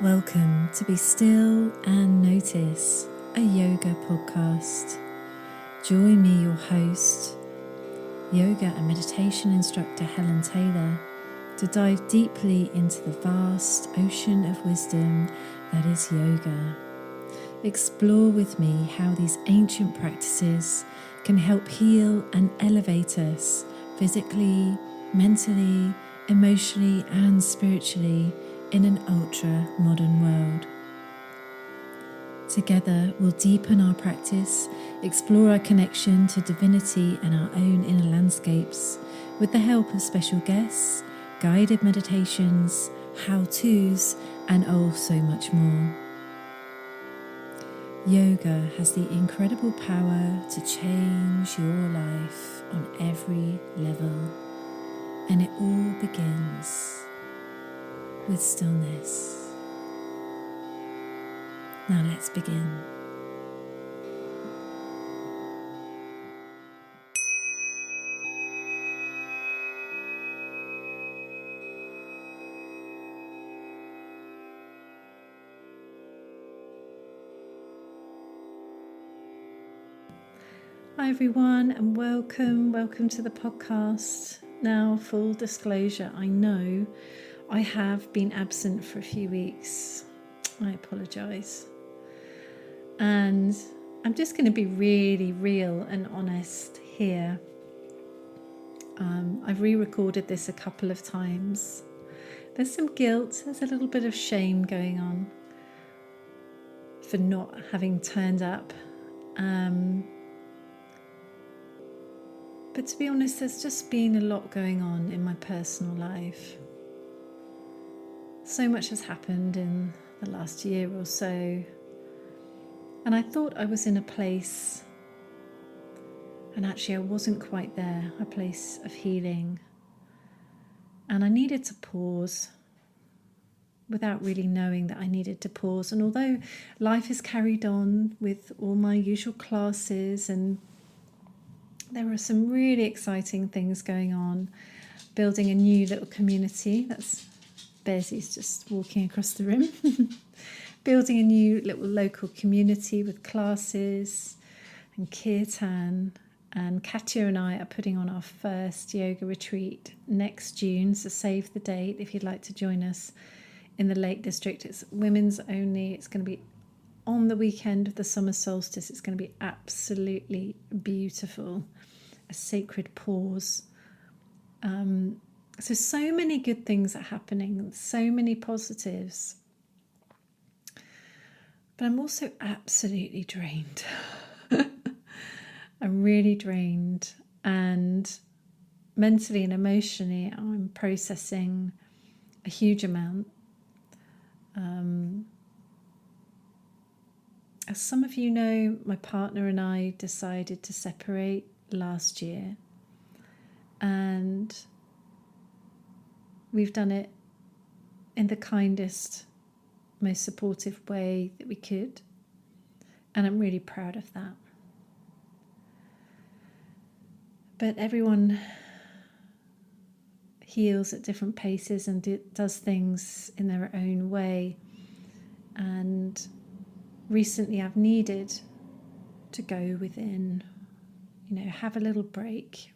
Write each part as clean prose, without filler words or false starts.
Welcome to Be Still and Notice, a yoga podcast. Join me, your host, yoga and meditation instructor Helen Taylor, to dive deeply into the vast ocean of wisdom that is yoga. Explore with me how these ancient practices can help heal and elevate us physically, mentally, emotionally, and spiritually in an ultra-modern world. Together, we'll deepen our practice, explore our connection to divinity and our own inner landscapes with the help of special guests, guided meditations, how-tos, and oh, so much more. Yoga has the incredible power to change your life on every level, and it all begins with stillness. Now let's begin. Hi everyone, and welcome to the podcast. Now, full disclosure, I know I have been absent for a few weeks. I apologise. And I'm just going to be really real and honest here. I've re-recorded this a couple of times. There's some guilt, there's a little bit of shame going on for not having turned up. But to be honest, there's just been a lot going on in my personal life. So much has happened in the last year or so. And I thought I was in a place, and actually I wasn't quite there, a place of healing. And I needed to pause without really knowing that I needed to pause. And although life is carried on with all my usual classes, and there are some really exciting things going on, building a new little community. That's Bezzy's just walking across the room. Building a new little local community with classes and kirtan. And Katya and I are putting on our first yoga retreat next June, so save the date if you'd like to join us in the Lake District. It's women's only. It's going to be on the weekend of the summer solstice. It's going to be absolutely beautiful. A sacred pause. So many good things are happening, so many positives. But I'm also absolutely drained. I'm really drained, and mentally and emotionally I'm processing a huge amount. As some of you know, my partner and I decided to separate last year, and we've done it in the kindest, most supportive way that we could, and I'm really proud of that. But everyone heals at different paces and does things in their own way, and recently I've needed to go within, have a little break.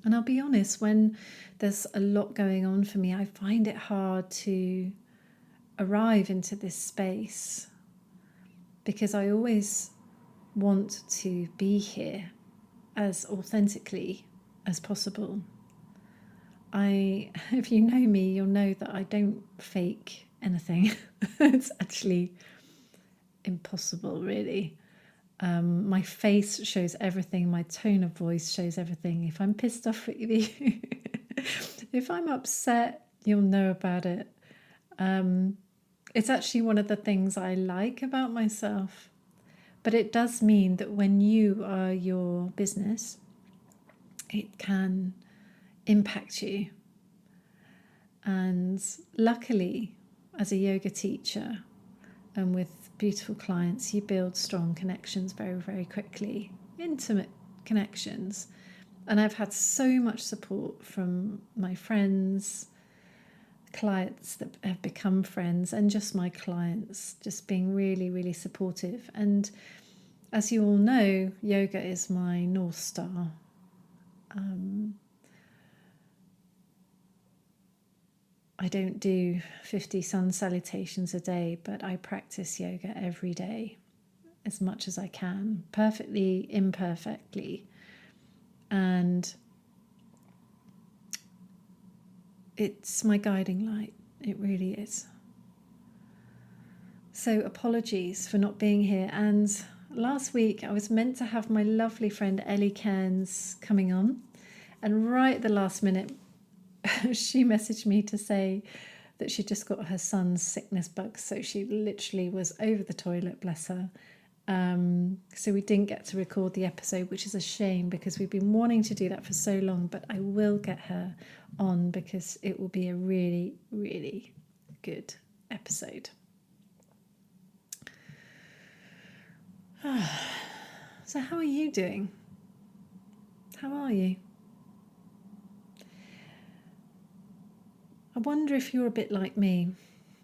And I'll be honest, when there's a lot going on for me, I find it hard to arrive into this space, because I always want to be here as authentically as possible. If you know me, you'll know that I don't fake anything. It's actually impossible, really. My face shows everything. My tone of voice shows everything. If I'm pissed off at you, if I'm upset, you'll know about it. It's actually one of the things I like about myself. But it does mean that when you are your business, it can impact you. And luckily, as a yoga teacher and with beautiful clients, you build strong connections very, very quickly, intimate connections. And I've had so much support from my friends, clients that have become friends, and just my clients, just being really, really supportive. And as you all know, yoga is my North Star. I don't do 50 sun salutations a day, but I practice yoga every day as much as I can, perfectly, imperfectly. And it's my guiding light. It really is. So apologies for not being here. And last week I was meant to have my lovely friend Ellie Cairns coming on. And right at the last minute, she messaged me to say that she just got her son's sickness bug. So she literally was over the toilet, bless her. So we didn't get to record the episode, which is a shame because we've been wanting to do that for so long. But I will get her on because it will be a really, really good episode. So how are you doing? How are you? I wonder if you're a bit like me.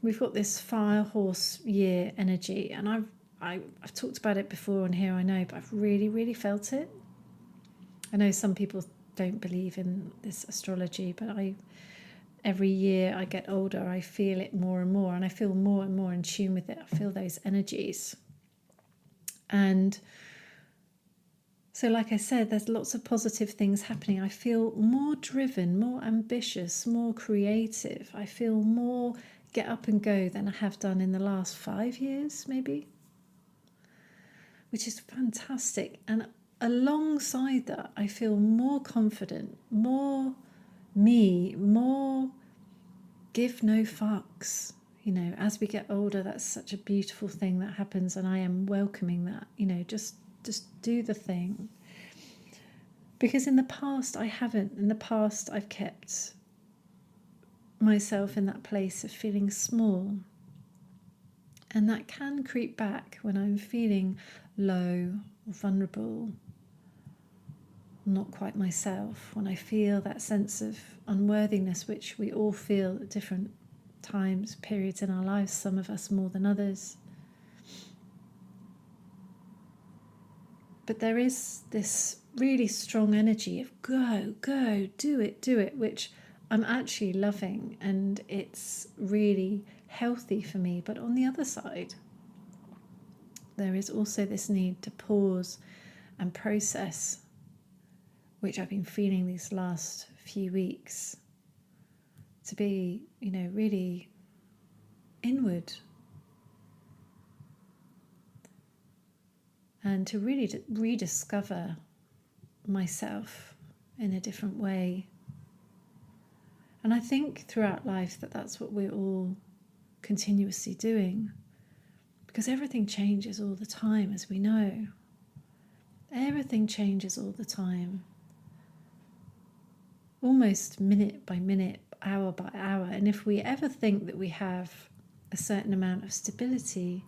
We've got this fire horse year energy, and I've talked about it before on here, I know, but I've really, really felt it. I know some people don't believe in this astrology, but every year I get older, I feel it more and more, and I feel more and more in tune with it. I feel those energies. And so, like I said, there's lots of positive things happening. I feel more driven, more ambitious, more creative. I feel more get up and go than I have done in the last 5 years, maybe, which is fantastic. And alongside that, I feel more confident, more me, more give no fucks. You know, as we get older, that's such a beautiful thing that happens, and I am welcoming that. You know, just do the thing. Because in the past I haven't. In the past I've kept myself in that place of feeling small. And that can creep back when I'm feeling low or vulnerable, not quite myself, when I feel that sense of unworthiness, which we all feel at different times, periods in our lives, some of us more than others. But there is this really strong energy of go, do it, which I'm actually loving, and it's really healthy for me. But on the other side, there is also this need to pause and process, which I've been feeling these last few weeks, to be, you know, really inward. And to really rediscover myself in a different way. And I think throughout life that's what we're all continuously doing, because everything changes all the time, as we know. Everything changes all the time, almost minute by minute, hour by hour. And if we ever think that we have a certain amount of stability,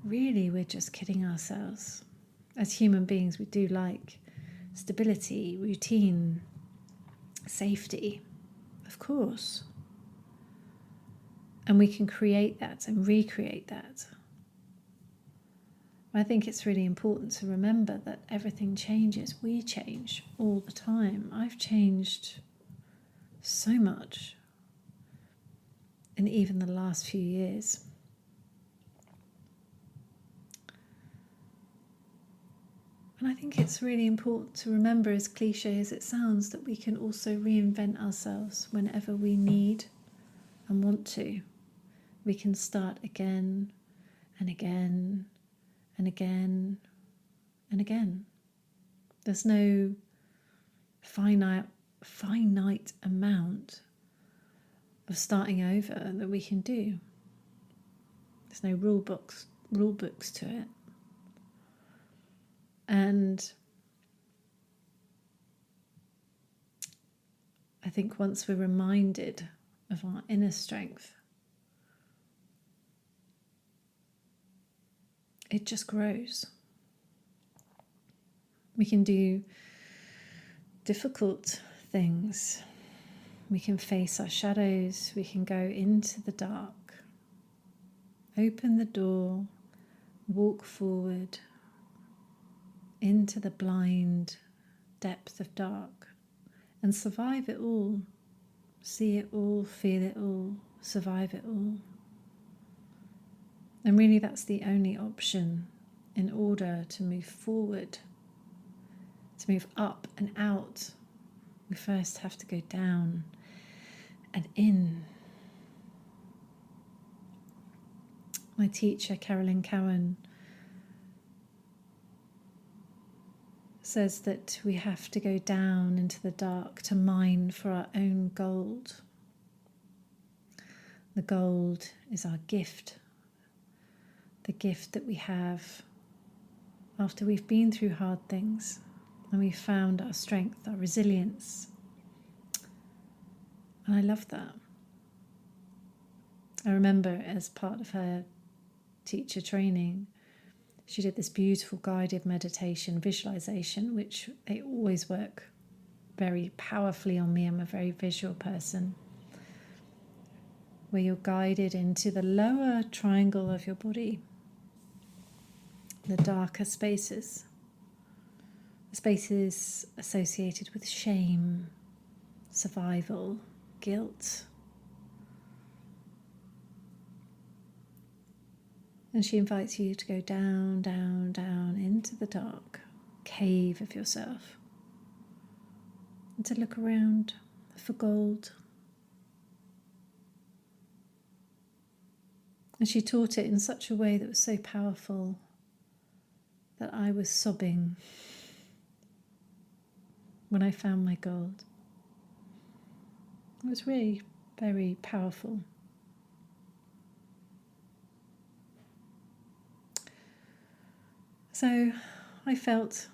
really we're just kidding ourselves. As human beings, we do like stability, routine, safety, of course. And we can create that and recreate that. I think it's really important to remember that everything changes. We change all the time. I've changed so much in even the last few years. And I think it's really important to remember, as cliche as it sounds, that we can also reinvent ourselves whenever we need and want to. We can start again and again and again and again. There's no finite amount of starting over that we can do. There's no rule books to it. And I think once we're reminded of our inner strength, it just grows. We can do difficult things. We can face our shadows. We can go into the dark. Open the door, walk forward into the blind depth of dark and survive it all. See it all, feel it all, survive it all. And really that's the only option in order to move forward, to move up and out. We first have to go down and in. My teacher, Carolyn Cowan, says that we have to go down into the dark to mine for our own gold. The gold is our gift, the gift that we have after we've been through hard things and we've found our strength, our resilience. And I love that. I remember as part of her teacher training, she did this beautiful guided meditation, visualization, which they always work very powerfully on me. I'm a very visual person. Where you're guided into the lower triangle of your body, the darker spaces, the spaces associated with shame, survival, guilt. And she invites you to go down, down, down into the dark cave of yourself and to look around for gold. And she taught it in such a way that was so powerful that I was sobbing when I found my gold. It was really very powerful. So I felt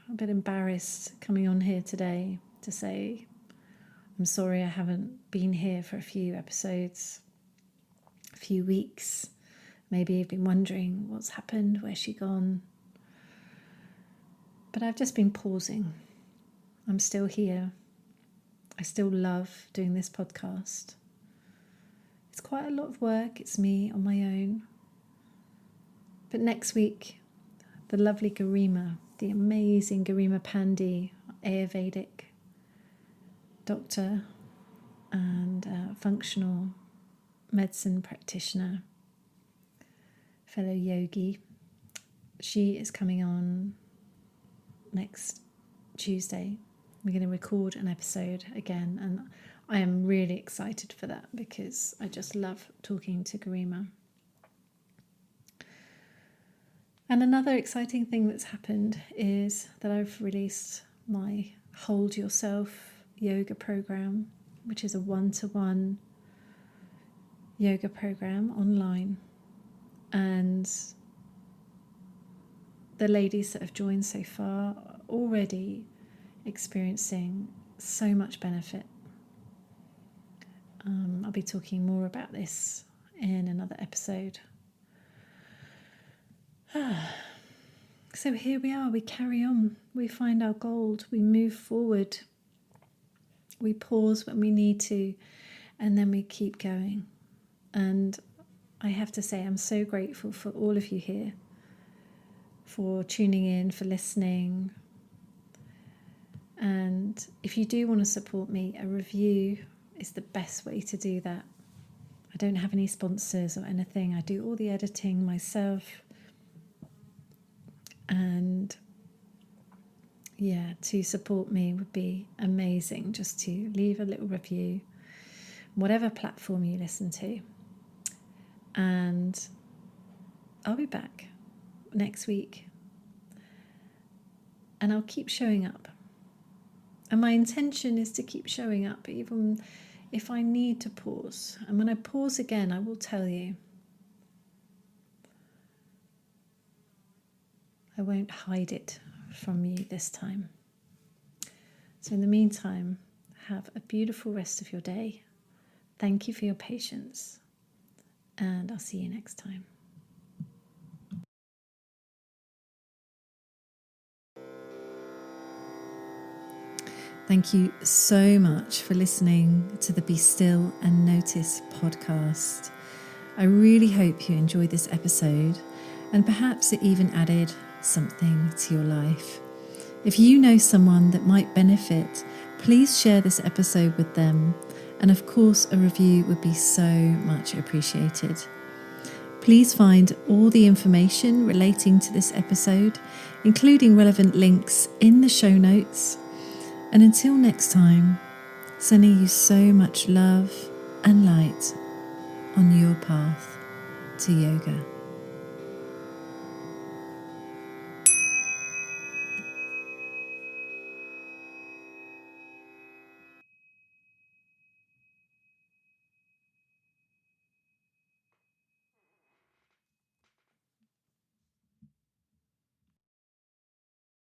a bit embarrassed coming on here today to say, I'm sorry I haven't been here for a few episodes, a few weeks. Maybe you've been wondering what's happened, where's she gone? But I've just been pausing. I'm still here. I still love doing this podcast. It's quite a lot of work. It's me on my own. But next week, the lovely Garima, the amazing Garima Pandey, Ayurvedic doctor and functional medicine practitioner, fellow yogi. She is coming on next Tuesday. We're going to record an episode again, and I am really excited for that because I just love talking to Garima. And another exciting thing that's happened is that I've released my Hold Yourself yoga program, which is a one-to-one yoga program online. And the ladies that have joined so far are already experiencing so much benefit. I'll be talking more about this in another episode. So here we are, we carry on, we find our gold, we move forward, we pause when we need to, and then we keep going. And I have to say, I'm so grateful for all of you here, for tuning in, for listening. And if you do want to support me, a review is the best way to do that. I don't have any sponsors or anything. I do all the editing myself. And yeah, to support me would be amazing, just to leave a little review, whatever platform you listen to. And I'll be back next week. And I'll keep showing up. And my intention is to keep showing up, even if I need to pause. And when I pause again, I will tell you. I won't hide it from you this time. So in the meantime, have a beautiful rest of your day. Thank you for your patience, and I'll see you next time. Thank you so much for listening to the Be Still and Notice podcast. I really hope you enjoyed this episode, and perhaps it even added something to your life. If you know someone that might benefit, please share this episode with them. And of course, a review would be so much appreciated. Please find all the information relating to this episode, including relevant links, in the show notes. And until next time, sending you so much love and light on your path to yoga.